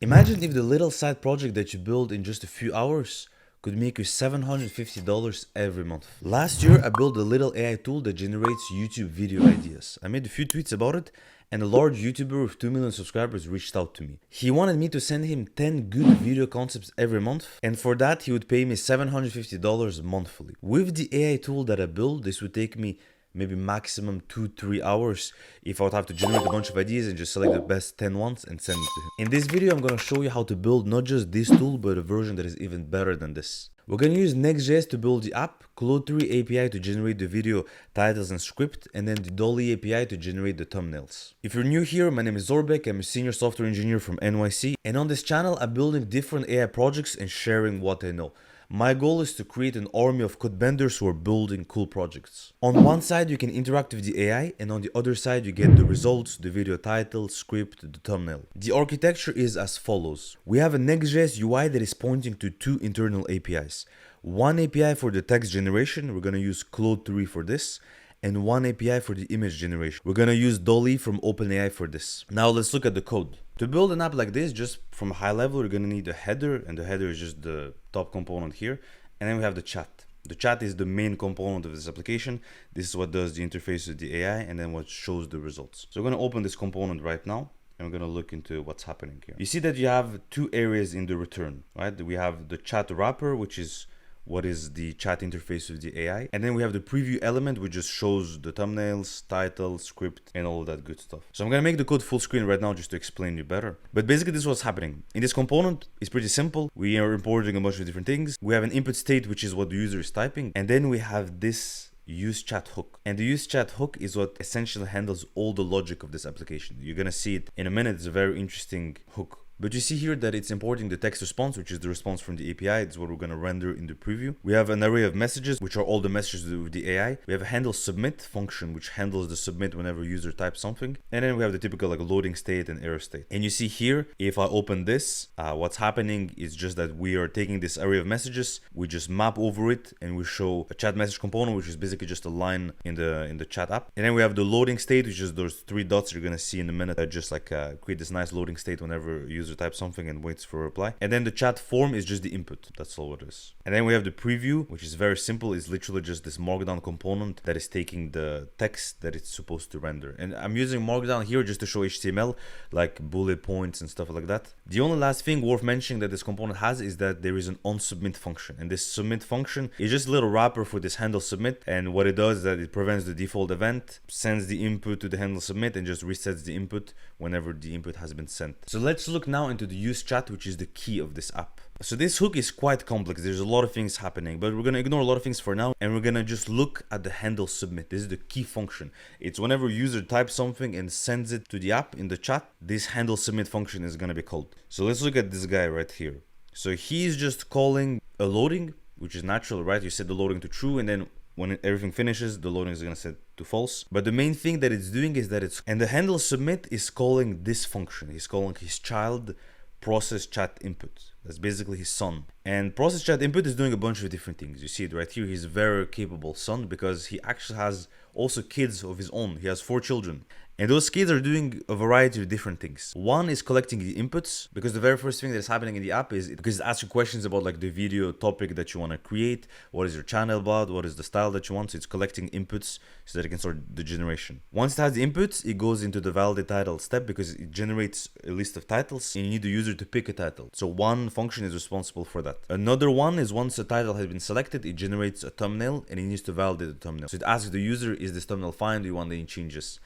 Imagine if the little side project that you build in just a few hours could make you $750 every month. Last year, I built a little AI tool that generates YouTube video ideas. I made a few tweets about it, and a large YouTuber with 2 million subscribers reached out to me. He wanted me to send him 10 good video concepts every month, and for that, he would pay me $750 monthly. With the AI tool that I built, this would take me maybe maximum 2-3 hours if I would have to generate a bunch of ideas and just select the best 10 ones and send it to him. In this video, I'm gonna show you how to build not just this tool, but a version that is even better than this. We're gonna use Next.js to build the app, Claude 3 API to generate the video titles and script, and then the Dolly API to generate the thumbnails. If you're new here, my name is Zaurbek, I'm a senior software engineer from NYC, and on this channel, I'm building different AI projects and sharing what I know. My goal is to create an army of codebenders who are building cool projects. On one side, you can interact with the AI, and on the other side, you get the results, the video title, script, the thumbnail. The architecture is as follows. We have a Next.js UI that is pointing to two internal APIs. One API for the text generation, we're gonna use Claude 3 for this, and one API for the image generation. We're gonna use Dolly from OpenAI for this. Now let's look at the code. To build an app like this, just from a high level, we're gonna need a header, and the header is just the top component here. And then we have the chat. The chat is the main component of this application. This is what does the interface with the AI, and then what shows the results. So we're gonna open this component right now, and we're gonna look into what's happening here. You see that you have two areas in the return, right? We have the chat wrapper, which is what is the chat interface with the AI. And then we have the preview element, which just shows the thumbnails, title, script, and all of that good stuff. So I'm gonna make the code full screen right now just to explain you better. But basically this is what's happening. In this component, it's pretty simple. We are importing a bunch of different things. We have an input state, which is what the user is typing. And then we have this use chat hook. And the use chat hook is what essentially handles all the logic of this application. You're gonna see it in a minute. It's a very interesting hook. But you see here that it's importing the text response, which is the response from the API. It's what we're going to render in the preview. We have an array of messages, which are all the messages with the AI. We have a handle submit function, which handles the submit whenever user types something. And then we have the typical like loading state and error state. And you see here, if I open this, what's happening is just that we are taking this array of messages, we just map over it, and we show a chat message component, which is basically just a line in the chat app. And then we have the loading state, which is those three dots you're going to see in a minute that just like create this nice loading state whenever user types something and waits for a reply. And then the chat form is just the input. That's all it is. And then we have the preview, which is very simple. It's literally just this markdown component that is taking the text that it's supposed to render. And I'm using markdown here just to show HTML, like bullet points and stuff like that. The only last thing worth mentioning that this component has is that there is an onSubmit function. And this submit function is just a little wrapper for this handle submit. And what it does is that it prevents the default event, sends the input to the handle submit, and just resets the input whenever the input has been sent. So let's look now into the use chat, which is the key of this app. So this hook is quite complex. There's a lot of things happening, but we're going to ignore a lot of things for now, and we're going to just look at the handle submit. This is the key function. It's whenever user types something and sends it to the app in the chat, this handle submit function is going to be called. So let's look at this guy right here. So he's just calling a loading, which is natural, right? You set the loading to true, and then when everything finishes, the loading is going to set to false. But the main thing that it's doing is that and the handle submit is calling this function. He's calling his child process chat input. That's basically his son. And process chat input is doing a bunch of different things. You see it right here. He's a very capable son because he actually has also kids of his own. He has 4 children. And those kids are doing a variety of different things. One is collecting the inputs, because the very first thing that's happening in the app is because it asks you questions about like the video topic that you want to create, what is your channel about, what is the style that you want. So it's collecting inputs so that it can start the generation. Once it has the inputs, it goes into the validate title step because it generates a list of titles and you need the user to pick a title. So one function is responsible for that. Another one is once a title has been selected, it generates a thumbnail and it needs to validate the thumbnail. So it asks the user, is this thumbnail fine? Do you want any changes?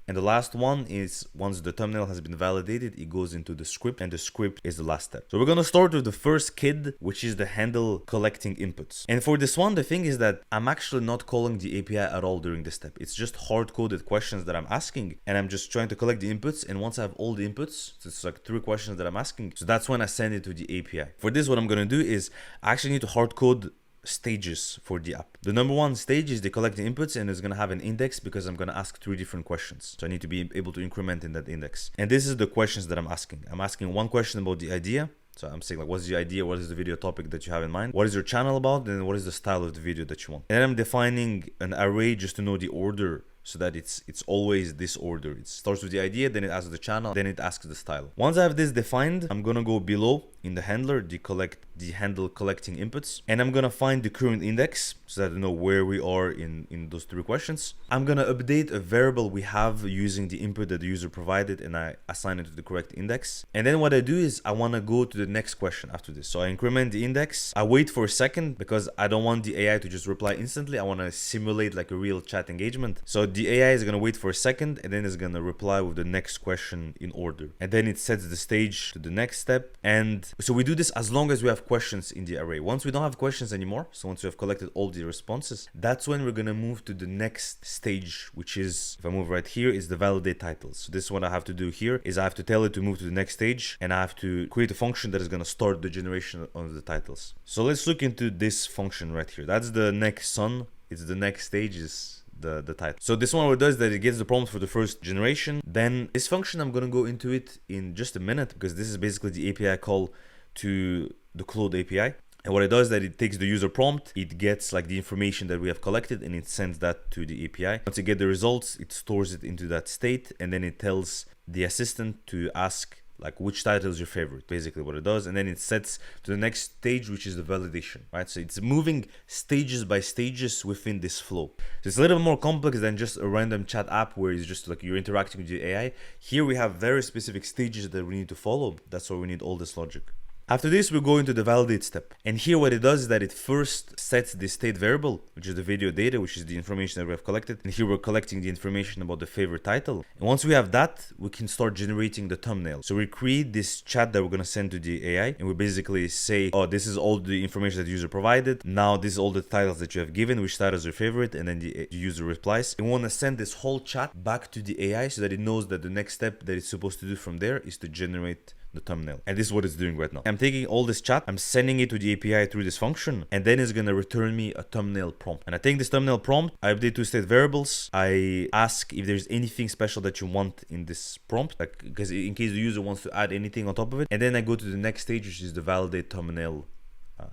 And the last one is once the thumbnail has been validated, it goes into the script, and the script is the last step. So we're going to start with the first kid, which is the handle collecting inputs. And for this one, the thing is that I'm actually not calling the API at all during this step. It's just hard-coded questions that I'm asking, and I'm just trying to collect the inputs. And once I have all the inputs, so it's like 3 questions that I'm asking. So that's when I send it to the API. For this, what I'm going to do is I actually need to hard-code stages for the app. The number one stage is they collect the inputs, and it's going to have an index because I'm going to ask 3 different questions. So I need to be able to increment in that index. And this is the questions that I'm asking. I'm asking one question about the idea. So I'm saying like, what's the idea? What is the video topic that you have in mind? What is your channel about? And what is the style of the video that you want? And then I'm defining an array just to know the order so that it's always this order. It starts with the idea, then it asks the channel, then it asks the style. Once I have this defined, I'm gonna go below in the handler, the handle collecting inputs, and I'm gonna find the current index so that I know where we are in those 3 questions. I'm gonna update a variable we have using the input that the user provided, and I assign it to the correct index. And then what I do is I wanna go to the next question after this. So I increment the index, I wait for a second because I don't want the AI to just reply instantly. I wanna simulate like a real chat engagement. So the AI is gonna wait for a second, and then it's gonna reply with the next question in order. And then it sets the stage to the next step. And so we do this as long as we have questions in the array. Once we don't have questions anymore, so once we have collected all the responses, that's when we're gonna move to the next stage, which is, if I move right here, is the validate titles. So this is what I have to do here, is I have to tell it to move to the next stage, and I have to create a function that is gonna start the generation of the titles. So let's look into this function right here. That's the next son. It's the next stage is the title. So this one what it does is that it gets the prompt for the first generation. Then this function, I'm gonna go into it in just a minute, because this is basically the API call to the Claude API. And what it does is that it takes the user prompt, it gets like the information that we have collected, and it sends that to the API. Once you get the results, it stores it into that state, and then it tells the assistant to ask like which title is your favorite, basically what it does. And then it sets to the next stage, which is the validation, right? So it's moving stages by stages within this flow. So it's a little more complex than just a random chat app where it's just like you're interacting with the AI. Here we have very specific stages that we need to follow. That's why we need all this logic. After this, we go into the validate step. And here what it does is that it first sets the state variable, which is the video data, which is the information that we have collected. And here we're collecting the information about the favorite title. And once we have that, we can start generating the thumbnail. So we create this chat that we're going to send to the AI. And we basically say, oh, this is all the information that the user provided. Now this is all the titles that you have given, which title is your favorite. And then the user replies. And we want to send this whole chat back to the AI so that it knows that the next step that it's supposed to do from there is to generate the thumbnail. And this is what it's doing right now. I'm taking all this chat, I'm sending it to the API through this function, and then it's gonna return me a thumbnail prompt. And I take this thumbnail prompt, I update 2 state variables, I ask if there's anything special that you want in this prompt, like because in case the user wants to add anything on top of it, and then I go to the next stage, which is the validate thumbnail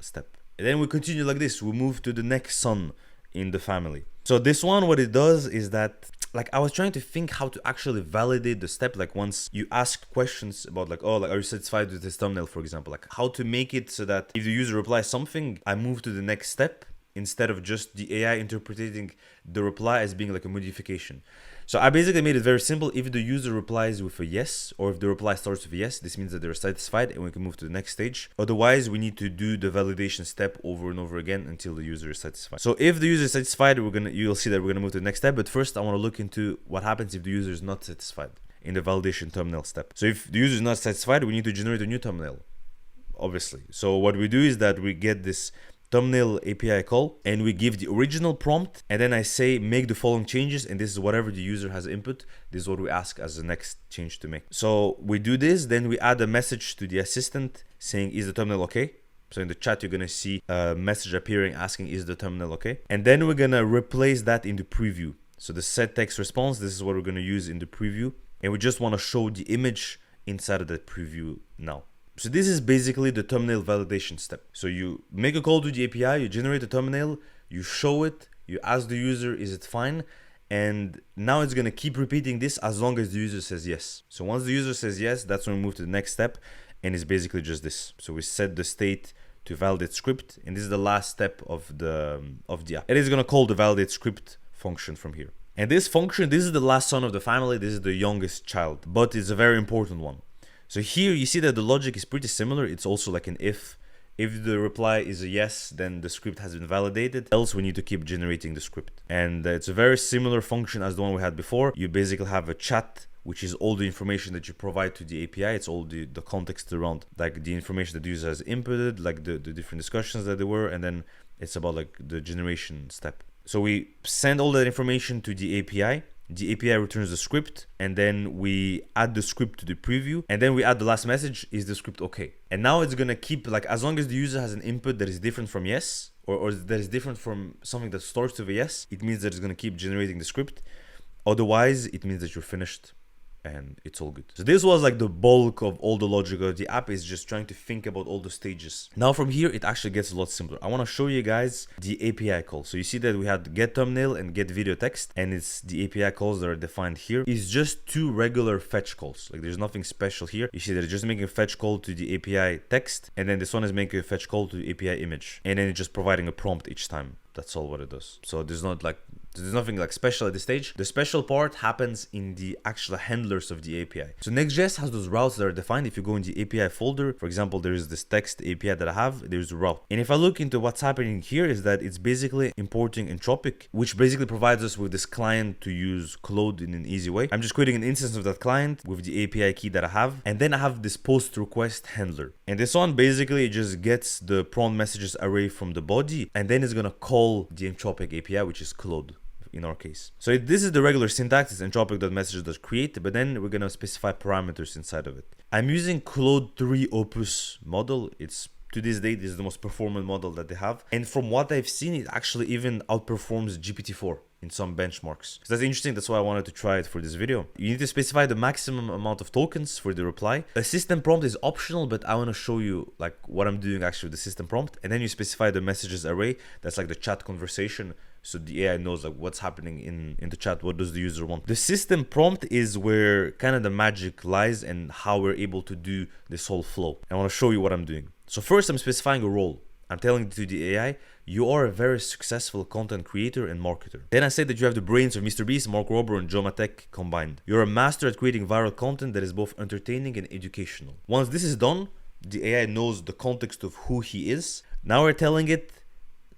step. And then we continue like this. We move to the next son in the family. So this one, what it does is that, like, I was trying to think how to actually validate the step. Like, once you ask questions about like, oh, like, are you satisfied with this thumbnail, for example, like how to make it so that if the user replies something, I move to the next step instead of just the AI interpreting the reply as being like a modification. So I basically made it very simple. If the user replies with a yes, or if the reply starts with a yes, this means that they're satisfied and we can move to the next stage. Otherwise, we need to do the validation step over and over again until the user is satisfied. So if the user is satisfied, you'll see that we're gonna move to the next step. But first, I want to look into what happens if the user is not satisfied in the validation thumbnail step. So if the user is not satisfied, we need to generate a new thumbnail, obviously. So what we do is that we get this thumbnail API call and we give the original prompt, and then I say make the following changes, and this is whatever the user has input. This is what we ask as the next change to make. So we do this, then we add a message to the assistant saying is the thumbnail okay. So in the chat you're gonna see a message appearing asking is the thumbnail okay, and then we're gonna replace that in the preview. So the set text response, this is what we're gonna use in the preview, and we just want to show the image inside of the preview now. So this is basically the thumbnail validation step. So you make a call to the API, you generate a thumbnail, you show it, you ask the user, is it fine? And now it's gonna keep repeating this as long as the user says yes. So once the user says yes, that's when we move to the next step, and it's basically just this. So we set the state to validate script, and this is the last step of the app. It is gonna call the validate script function from here. And this function, this is the last son of the family, this is the youngest child, but it's a very important one. So here you see that the logic is pretty similar. It's also like an if. If the reply is a yes, then the script has been validated. Else we need to keep generating the script. And it's a very similar function as the one we had before. You basically have a chat, which is all the information that you provide to the API. It's all the context around like the information that the user has inputted, like the different discussions that there were. And then it's about like the generation step. So we send all that information to the API. The API returns the script, and then we add the script to the preview, and then we add the last message, is the script okay? And now it's gonna keep, like, as long as the user has an input that is different from yes, or that is different from something that starts with a yes, it means that it's gonna keep generating the script. Otherwise, it means that you're finished. and it's all good. So this was like the bulk of all the logic of the app, is just trying to think about all the stages. Now from here, it actually gets a lot simpler. I want to show you guys the API call. So you see that we had get thumbnail and get video text, and it's the API calls that are defined here. It's just two regular fetch calls. Like there's nothing special here. You see that it's just making a fetch call to the API text, and then this one is making a fetch call to the API image, and then it's just providing a prompt each time. That's all what it does. So there's nothing like special at this stage. The special part happens in the actual handlers of the API. So Next.js has those routes that are defined. If you go in the API folder, for example, there is this text API that I have, there's a route. And if I look into what's happening here, is that it's basically importing Entropic, which basically provides us with this client to use Claude in an easy way. I'm just creating an instance of that client with the API key that I have. And then I have this post request handler. And this one basically just gets the prompt messages array from the body, and then it's gonna call the Entropic API, which is Claude in our case. So this is the regular syntax, it's entropic.messages.create, but then we're gonna specify parameters inside of it. I'm using Claude 3 Opus model. It's to this date is the most performant model that they have, and from what I've seen, it actually even outperforms GPT-4 in some benchmarks. So that's interesting. That's why I wanted to try it for this video. You need to specify the maximum amount of tokens for the reply. A system prompt is optional, but I want to show you like what I'm doing actually with the system prompt. And then you specify the messages array. That's like the chat conversation. So the AI knows like what's happening in the chat. What does the user want? The system prompt is where kind of the magic lies and how we're able to do this whole flow. I want to show you what I'm doing. So first I'm specifying a role. I'm telling to the AI, you are a very successful content creator and marketer. Then I say that you have the brains of Mr. Beast, Mark Rober, and Joe Matek combined. You're a master at creating viral content that is both entertaining and educational. Once this is done, the AI knows the context of who he is. Now we're telling it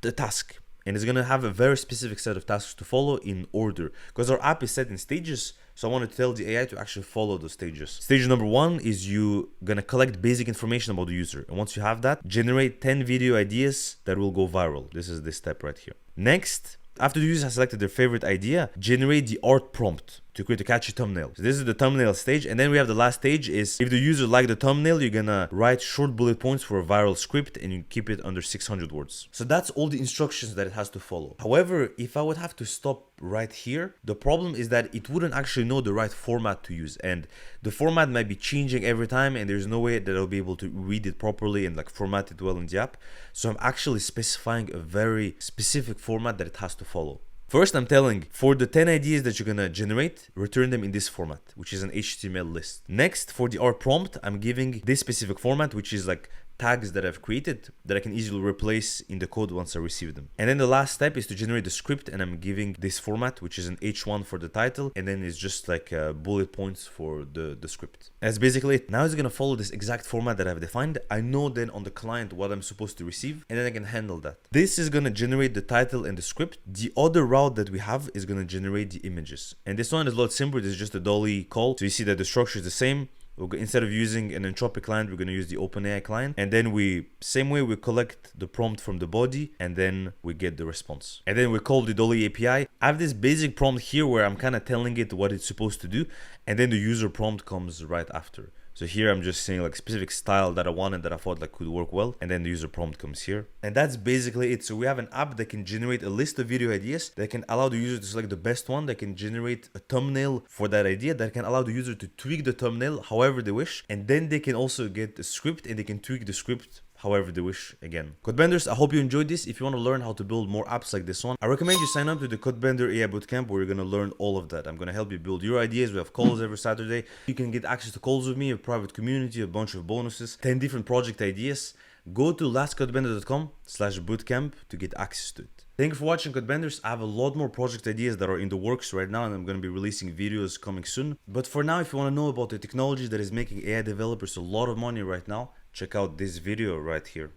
the task. And it's gonna have a very specific set of tasks to follow in order. Because our app is set in stages, so I want to tell the AI to actually follow those stages. Stage number 1 is you gonna collect basic information about the user. And once you have that, generate 10 video ideas that will go viral. This is this step right here. Next, after the user has selected their favorite idea, generate the art prompt to create a catchy thumbnail. So this is the thumbnail stage. And then we have the last stage is if the user liked the thumbnail, you're gonna write short bullet points for a viral script and you keep it under 600 words. So that's all the instructions that it has to follow. However, if I would have to stop right here, the problem is that it wouldn't actually know the right format to use. And the format might be changing every time and there's no way that I'll be able to read it properly and like format it well in the app. So I'm actually specifying a very specific format that it has to follow. First, I'm telling for the 10 ideas that you're gonna generate, return them in this format, which is an HTML list. Next, for the art prompt, I'm giving this specific format, which is like tags that I've created that I can easily replace in the code once I receive them. And then the last step is to generate the script, and I'm giving this format, which is an H1 for the title, and then it's just like bullet points for the script. That's basically it. Now it's gonna follow this exact format that I've defined. I know then on the client what I'm supposed to receive, and then I can handle that. This is gonna generate the title and the script. The other route that we have is gonna generate the images. And this one is a lot simpler. This is just a dolly call. So you see that the structure is the same. Instead of using an Entropic client, we're going to use the OpenAI client. And then same way we collect the prompt from the body and then we get the response. And then we call the Dolly API. I have this basic prompt here where I'm kind of telling it what it's supposed to do. And then the user prompt comes right after. So here I'm just saying like specific style that I wanted that I thought like could work well. And then the user prompt comes here. And that's basically it. So we have an app that can generate a list of video ideas that can allow the user to select the best one, that can generate a thumbnail for that idea, that can allow the user to tweak the thumbnail however they wish. And then they can also get a script and they can tweak the script however they wish again. Codebenders, I hope you enjoyed this. If you want to learn how to build more apps like this one, I recommend you sign up to the Codebender AI Bootcamp where you're going to learn all of that. I'm going to help you build your ideas. We have calls every Saturday. You can get access to calls with me, a private community, a bunch of bonuses, 10 different project ideas. Go to lastcodebender.com/bootcamp to get access to it. Thank you for watching, Codebenders. I have a lot more project ideas that are in the works right now and I'm going to be releasing videos coming soon. But for now, if you want to know about the technology that is making AI developers a lot of money right now, check out this video right here.